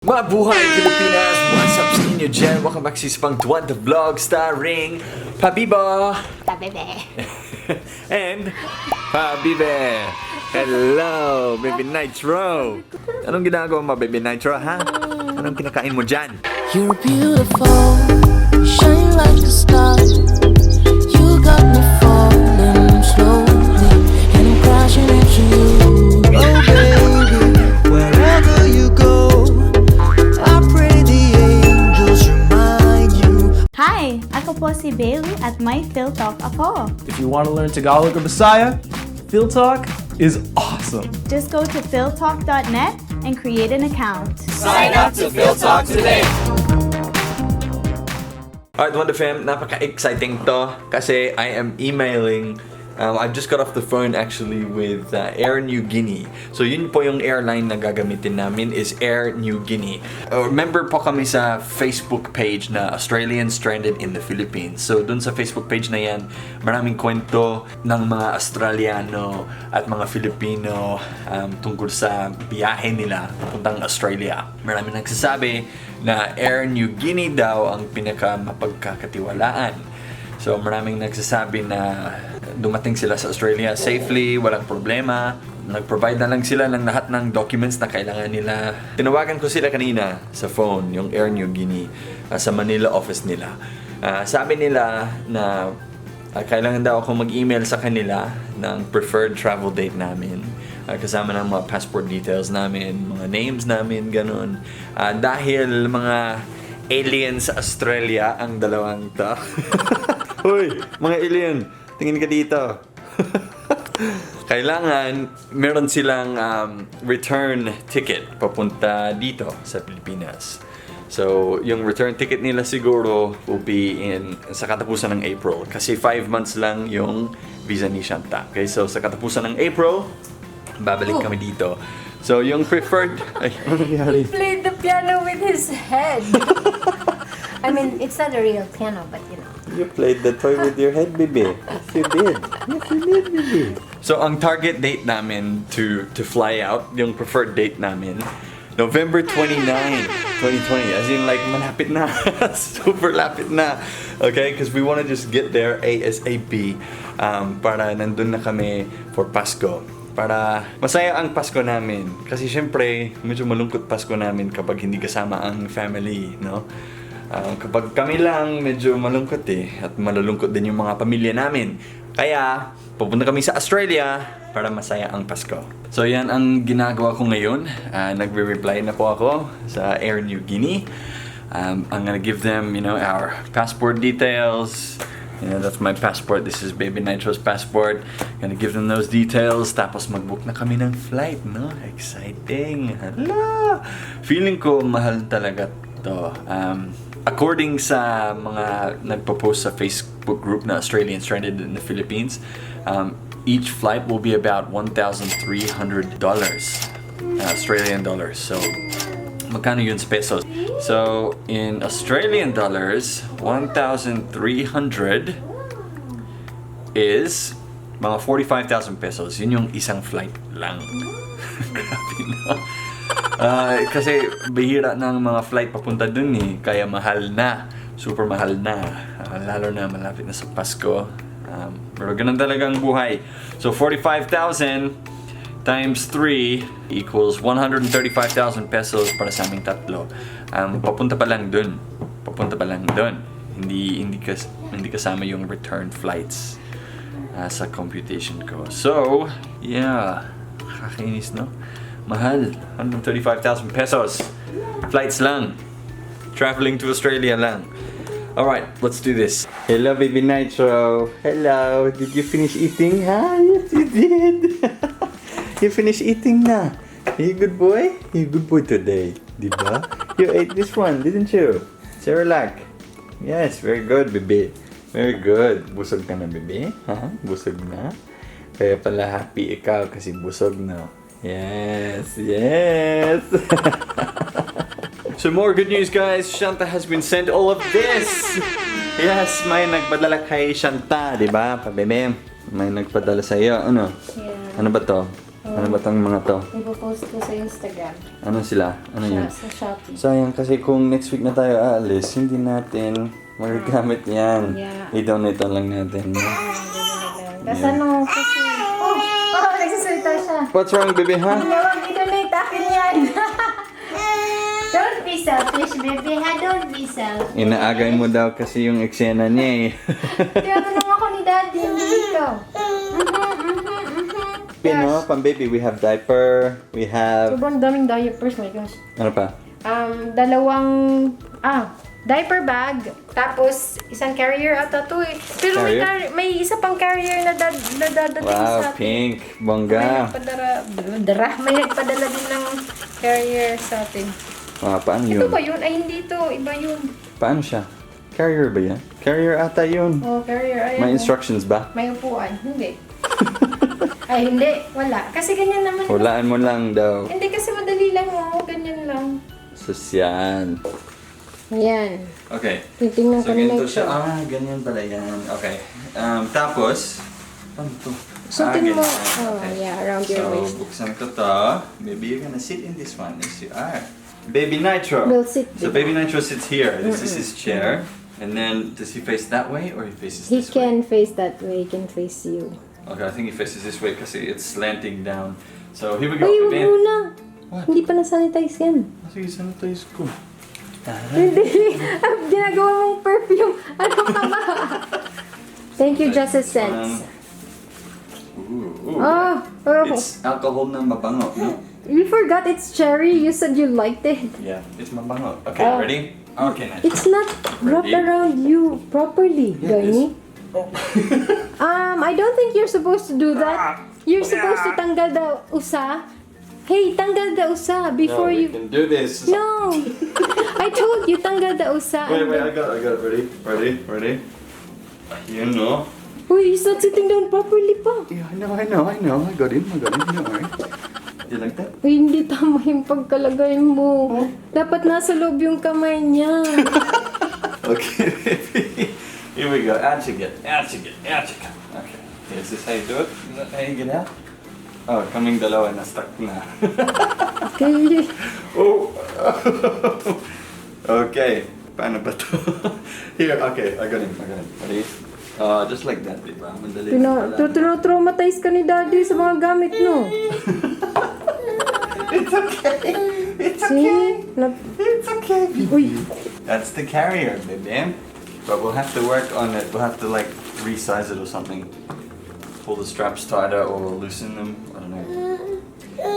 Mabuhay Pilipinas! What's up sa inyo dyan? Welcome back sa isang Dwantro Vlog starring Pabibo Pabebe. and Pabibe. Hello, Baby Nitro. Anong ginagawa mo, Baby Nitro, ha? Anong kinakain mo dyan? You're beautiful, you shine like a star. You got me falling slowly, and I'm crashing into you. Oh baby, wherever you go, I pray the angels remind you. Hi! Ako po si Bailey at may Phil Talk ako. If you want to learn Tagalog or Bisaya, Phil Talk is awesome. Just go to philtalk.net and create an account. Sign up to Phil Talk today. Alright, Dwantro Fam, napaka-exciting to kasi I am emailing. I just got off the phone actually with Air Niugini. So yun po yung airline na gagamitin namin is Air Niugini. Remember po kami sa Facebook page na Australians Stranded in the Philippines. So dun sa Facebook page na yan, maraming kwento ng mga Australiano at mga Filipino tungkol sa biyahe nila papuntang Australia. Maraming nagsasabi na Air Niugini daw ang pinaka mapagkakatiwalaan. So maraming nagsasabi na dumating sila sa Australia safely, walang problema. Nag-provide na lang sila ng lahat ng documents na kailangan nila. Tinawagan ko sila kanina sa phone, yung Air Niugini, sa Manila office nila. Sabi nila na kailangan daw ako mag-email sa kanila ng preferred travel date namin. Kasama ng mga passport details namin, mga names namin, ganun. Dahil mga aliens sa Australia ang dalawang to. Hoy, mga alien, tingin ka dito. Kailangan meron silang return ticket papunta dito sa Pilipinas. So, yung return ticket nila siguro will be sa katapusan ng April. Kasi 5 months lang yung visa ni Shanta. Okay, so sa katapusan ng April, babalik kami dito. So, yung preferred... Ay, ano nangyari? He played the piano with his head. I mean, it's not a real piano, but you know. You played the toy with your head, baby. Yes, you did. Yes, you did, baby. So, ang target date namin to fly out, yung preferred date namin, November 29, 2020. As in, like, malapit na. Super lapit na. Okay? Because we want to just get there ASAP para nandun na kami for Pasko. Para masaya ang Pasko namin. Kasi syempre, medyo malungkot Pasko namin kapag hindi kasama ang family, no? Kapag kami lang, medyo malungkot eh. At malulungkot din yung mga pamilya namin. Kaya, pupunta kami sa Australia para masaya ang Pasko. So yan ang ginagawa ko ngayon. Nagre-reply na po ako sa Air Niugini. I'm gonna give them, our passport details. That's my passport. This is Baby Nitro's passport. Gonna give them those details. Tapos mag-book na kami ng flight, no? Exciting! Hala! Feeling ko mahal talaga to. According sa mga nagpo-post sa Facebook group na Australians Stranded in the Philippines, each flight will be about $1,300 Australian dollars. So, magkano yun sa pesos? So, in Australian dollars, 1,300 is mga 45,000 pesos. Yun yung isang flight lang. Grabe, no? Kasi bihira ng mga flight papunta dun eh. Kaya mahal na. Super mahal na. Lalo na malapit na sa Pasko. Pero ganun talaga ang buhay. So 45,000 times 3 equals 135,000 pesos para sa aming tatlo. Papunta pa lang dun. Papunta pa lang dun. Hindi kasama yung return flights sa computation ko. So, yeah. Kakainis, no? Mahal. 135,000 pesos. Flights lang. Traveling to Australia lang. Alright, let's do this. Hello, Baby Nitro. Hello. Did you finish eating? Yes, you did. You finished eating na. Are you a good boy? You're a good boy today. Diba? You ate this one, didn't you? Cerelac. Yes, very good, baby. Very good. Busog ka na, baby? Busog na? Kaya pala happy ikaw kasi busog na. Yes, yes. So more good news, guys. Shanta has been sent all of this. Yes, may nagpadala kay Shanta, di ba? Pabebe, may nagpadala sa iyo. Ano? Yeah. Ano ba to? Ano ba tong mga to? Ipopost ko sa Instagram. Ano sila? Ano yun? Sa Shopee. Sayang kasi kung next week na tayo aalis, hindi natin magagamit yan. Yeah. I-donate lang natin. Kasi ano, kasi... Oh, nagsasalita siya. What's wrong, baby, ha? Huwag i-donate, akin yan. Don't be selfish, baby, ha? Don't be selfish. Inaagay mo daw kasi yung eksena niya eh. Tinatanong ako ni Daddy, hindi ikaw. Pino, pang baby, we have diaper, we have... Sobrang daming diapers, my gosh. Ano pa? Diaper bag, tapos isang carrier ata to eh. Pero may isa pang carrier na dadating Wow, sa atin. pink, May bongga. nagpadala din ng carrier sa atin. Paano Ito yun? ba yun? Ay, hindi to. Iba yun. Paano siya? Carrier ba yan? Carrier ata yun. Oh, carrier. Ayan. May instructions ba? May upuan. Hindi. Ay, hindi. Wala. Kasi ganyan naman. Hulaan mo lang daw. Hindi kasi madali lang oh. Ganyan lang. Sosyal. Ayan. Okay. Titingnan ko na ganito ito. siya. Ganyan pala yan. Okay. Tapos, ano to? Suotin mo. Ganyan. Oh, yeah. Around your waist. So, buksan ko to. Maybe you're gonna sit in this one. Yes, you are. Baby Nitro. We'll sit So, Baby Nitro sits here. This is his chair. And then, does he face that way or he faces He this way? can face that way. He can face you. Okay, I think he faces this way because it's slanting down. So, here we go. Ay, huwag Baby. muna. What? Hindi pa na-sanitize yan. Sige, sanitize ko. Hindi. Ginagawa mong perfume. Ano ka ba? Thank you, Justice Sense. Ooh. Oh, It's alcohol na mabango, no? you forgot it's cherry. You said you liked it. Yeah, it's mabango. Okay, Oh. ready? Okay, nice. It's not wrapped Ready? around you properly, Yeah, it Dwaine. I don't think you're supposed to do that. You're supposed to tanggal the usa. Hey, tanggal the usa before we you... can do this. No! I told you tanggal the usa. Wait, and I then- got it. Ready? You know. Uy, he's not sitting down properly pa. Yeah, I know. I got him. Don't worry. You like that? Uy, hindi tama yung pagkalagay mo. Dapat nasa loob yung kamay niya. Okay, baby. Here we go. Out you get. Okay. Is this how you do it? Is that how you get out? Oh, kaming dalawa na stuck na. Okay. Oh. Okay. Paano ba to? Here, okay. I got him. Ready? Just like that, diba? Madali lang pala. Traumatize ka ni Daddy sa mga gamit, no? It's okay. It's See? It's okay. Uy. That's the carrier, baby. But we'll have to work on it. We'll have to like resize it or something. Pull the straps tighter or loosen them. I don't know.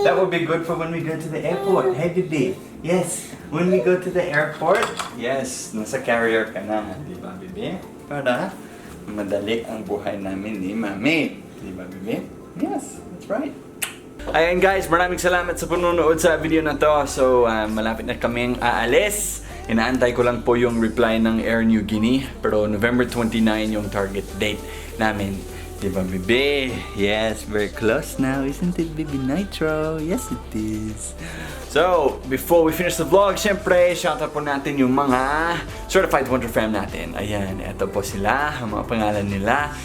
That would be good for when we go to the airport. Hey, baby. Yes. When we go to the airport. Yes. Nasa carrier ka na, di ba, baby? Para madali ang buhay namin ni Mami. Di ba, baby? Yes. That's right. Ayan guys, maraming salamat sa panonood sa video na to. So, malapit na kaming aalis. Inaantay ko lang po yung reply ng Air Niugini. Pero November 29 yung target date namin. Diba, baby? Yes, very close now, isn't it, baby Nitro? Yes, it is. So, before we finish the vlog, syempre, shoutout po natin yung mga Certified Dwantro Fam natin. Ayan, eto po sila, ang mga pangalan nila.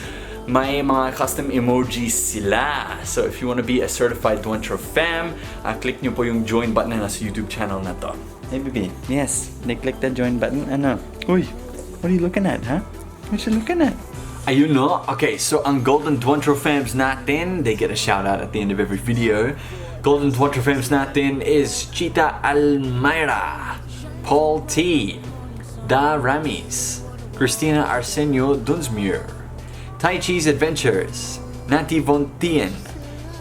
May mga custom emojis sila. So, if you want to be a Certified Dwantro Fam, click nyo po yung join button na sa YouTube channel na to. Hey, baby. Yes, click that join button. Ano? Uy, what are you looking at, huh? What you looking at? Ayun no? Okay, so ang Golden Dwantro Fams natin, they get a shout out at the end of every video. Golden Dwantro Fams natin is Chita Almayra, Paul T, Da Ramis, Christina Arsenio Dunsmuir, Tai Chi's Adventures, Nati Von Tien,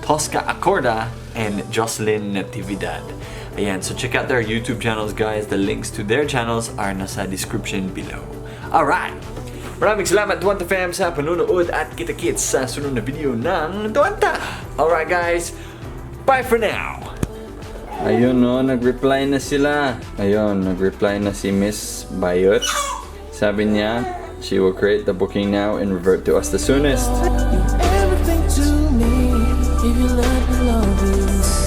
Tosca Acorda, and Jocelyn Natividad. Ayan, so check out their YouTube channels, guys. The links to their channels are nasa description below. Alright! Maraming salamat Dwantro Fam sa panunood at kita-kits sa sunod na video ng Dwanta! Alright guys, bye for now! Ayun no, nag-reply na sila. Ayun, nag-reply na si Miss Bayot. Sabi niya, she will create the booking now and revert to us the soonest. Everything to me, if you let me love you.